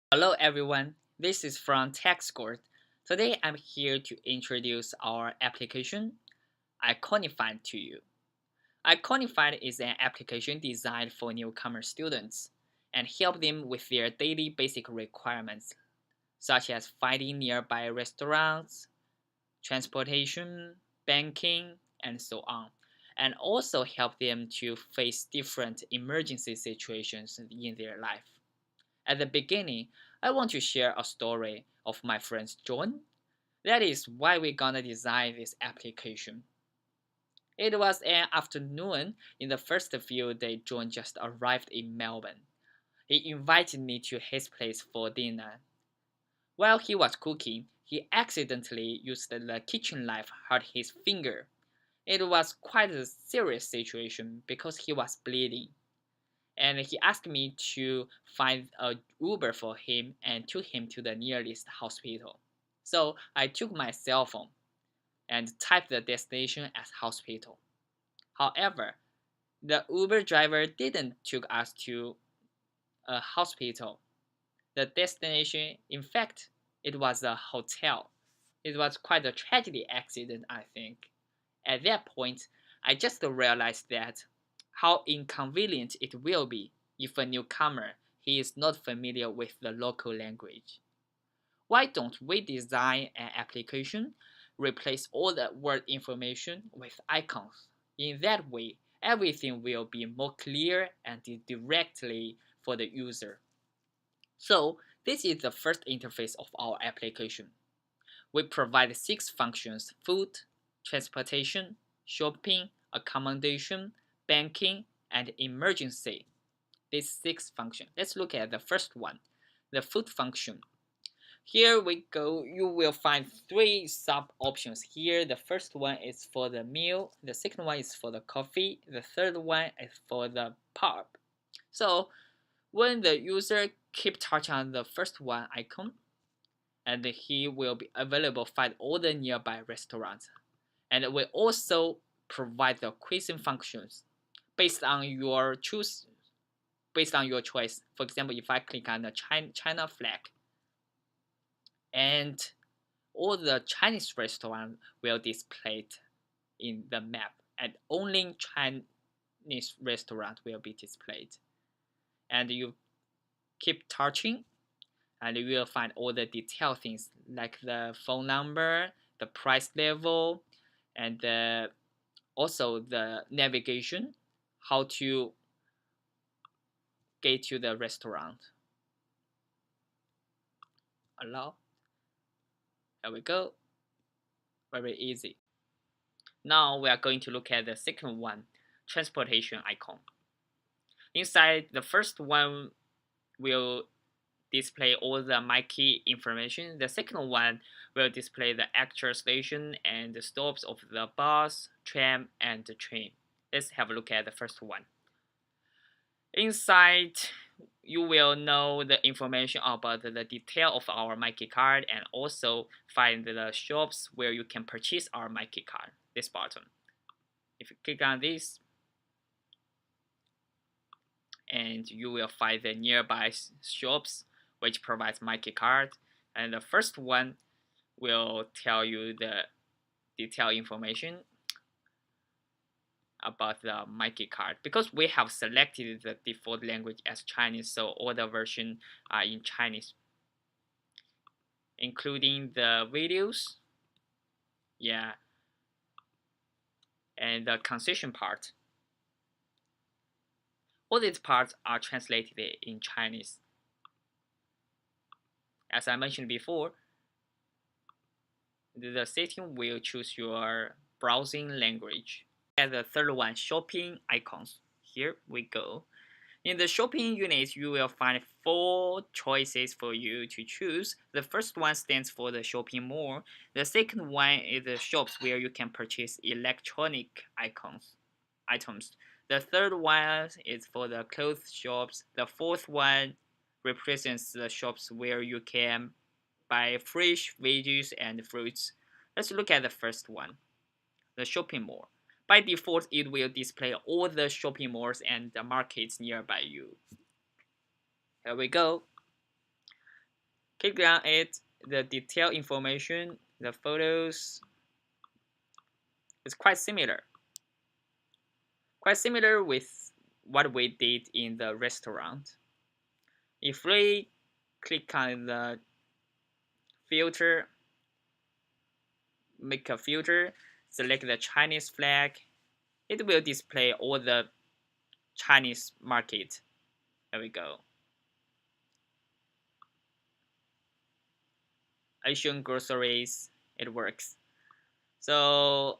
Hello everyone, this is from TECHSQUAD. Today I'm here to introduce our application, Iconified to you. Iconified is an application designed for newcomer students and help them with their daily basic requirements, such as finding nearby restaurants, transportation, banking, and so on, and also help them to face different emergency situations in their life. At the beginning, I want to share a story of my friend John. That is why we're gonna design this application. It was an afternoon in the first few days John just arrived in Melbourne. He invited me to his place for dinner. While he was cooking, he accidentally used the kitchen knife hurt his finger. It was quite a serious situation because he was bleeding, and he asked me to find a Uber for him and took him to the nearest hospital. So I took my cell phone and typed the destination as hospital. However, the Uber driver didn't take us to a hospital. The destination, in fact, it was a hotel. It was quite a tragedy accident, I think. At that point, I just realized that how inconvenient it will be if a newcomer he is not familiar with the local language. Why don't we design an application, replace all the word information with icons? In that way, everything will be more clear and directly for the user. So, this is the first interface of our application. We provide six functions: food, transportation, shopping, accommodation, banking, and emergency. These six functions. Let's look at the first one, the food function. Here we go. You will find three sub options here. The first one is for the meal, the second one is for the coffee, the third one is for the pub. So when the user keep touching on the first one icon, and he will be available find all the nearby restaurants. And we also provide the quizzing functions based on your choice. For example, if I click on the China flag, and all the Chinese restaurants will display in the map, and only Chinese restaurant will be displayed. And you keep touching, and you will find all the detailed things like the phone number, the price level, and also the navigation, how to get to the restaurant. Allow. There we go. Very easy. Now we are going to look at the second one, transportation icon. Inside the first one will display all the marquee information. The second one will display the actual station and the stops of the bus, tram, and the train. Let's have a look at the first one. Inside, you will know the information about the detail of our marquee card and also find the shops where you can purchase our marquee card, this button. If you click on this, and you will find the nearby shops which provides marquee card, and the first one will tell you the detailed information about the marquee card. Because we have selected the default language as Chinese, so all the versions are in Chinese, including the videos, yeah, and the concession part. All these parts are translated in Chinese. As I mentioned before, the setting will choose your browsing language. And the third one, shopping icons. Here we go. In the shopping unit, you will find four choices for you to choose. The first one stands for the shopping mall. The second one is the shops where you can purchase electronic items. The third one is for the clothes shops. The fourth one represents the shops where you can buy fresh veggies and fruits. Let's look at the first one, the shopping mall. By default, it will display all the shopping malls and the markets nearby you. Here we go. Click on it, the detailed information, the photos is quite similar with what we did in the restaurant. If we click on the filter, make a filter, select the Chinese flag, it will display all the Chinese market. There we go. Asian groceries, it works. So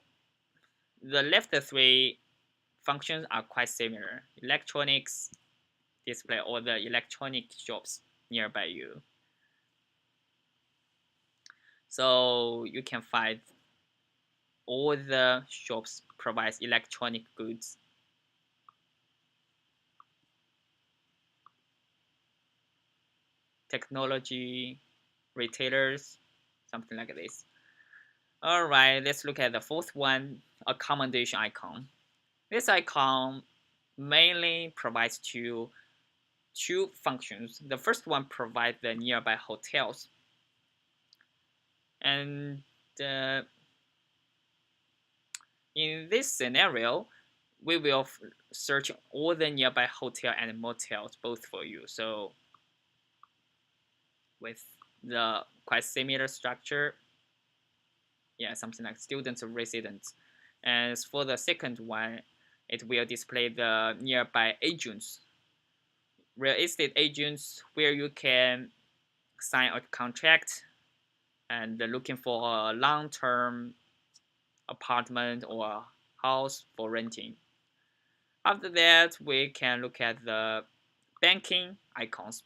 the left three functions are quite similar. Electronics, display all the electronic shops nearby you. So you can find all the shops provides electronic goods. Technology, retailers, something like this. Alright, let's look at the fourth one, accommodation icon. This icon mainly provides two functions. The first one provides the nearby hotels. And in this scenario, we will search all the nearby hotel and motels both for you. So with the quite similar structure, yeah, something like students or residents. And for the second one, it will display the nearby agents, real estate agents, where you can sign a contract and looking for a long-term apartment or house for renting. After that, we can look at the banking icons.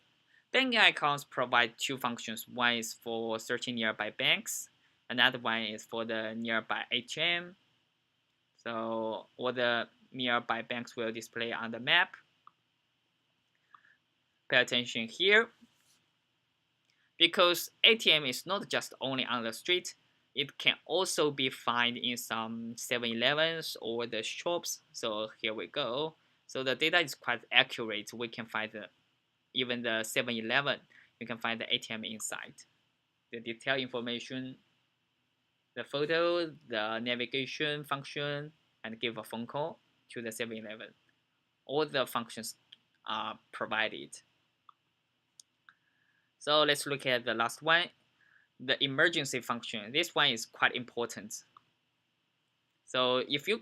Banking icons provide two functions. One is for searching nearby banks. Another one is for the nearby ATM. So all the nearby banks will display on the map. Pay attention here. Because ATM is not just only on the street, it can also be found in some 7-Elevens or the shops. So here we go. So the data is quite accurate. We can find even the 7-Eleven. You can find the ATM inside. The detailed information, the photo, the navigation function, and give a phone call to the 7-Eleven. All the functions are provided. So let's look at the last one, the emergency function. This one is quite important. So if you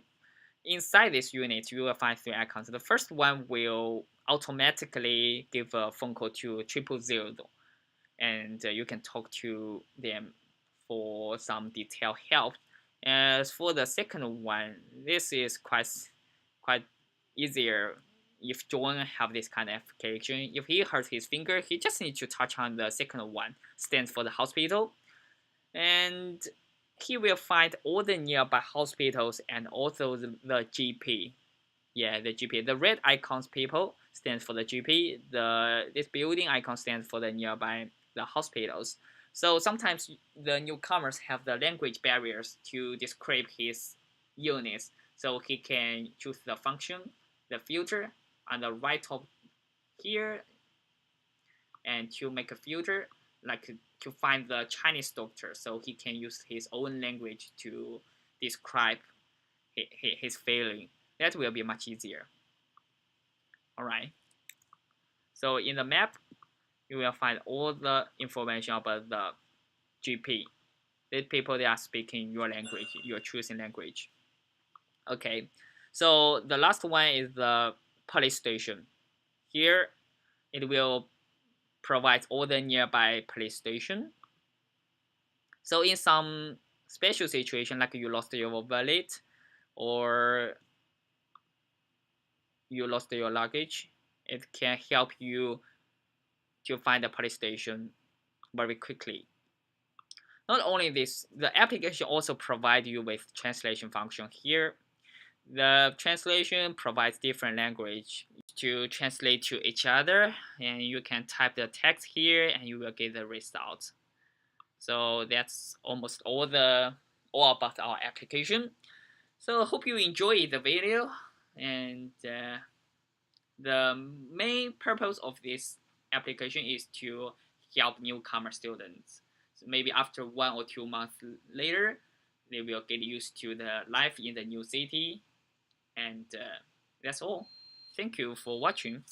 inside this unit, you will find three icons. The first one will automatically give a phone call to 000, and you can talk to them for some detailed help. As for the second one, this is quite easier if John have this kind of application. If he hurts his finger, he just needs to touch on the second one, stands for the hospital, and he will find all the nearby hospitals and also the GP. Yeah, the GP. The red icons people stands for the GP. This building icon stands for the nearby the hospitals. So sometimes the newcomers have the language barriers to describe his units. So he can choose the function, the filter on the right top here, and to make a filter like to find the Chinese doctor. So he can use his own language to describe his feeling. That will be much easier. All right. So in the map, you will find all the information about the GP. The people they are speaking your language, your choosing language. Okay. So the last one is the police station. Here, it will provide all the nearby police station. So in some special situation, like you lost your wallet or you lost your luggage, it can help you to find the police station very quickly. Not only this, the application also provides you with translation function here. The translation provides different language to translate to each other, and you can type the text here and you will get the result. So that's almost all about our application. So I hope you enjoyed the video, and the main purpose of this application is to help newcomer students. So maybe after 1 or 2 months later, they will get used to the life in the new city. And that's all. Thank you for watching.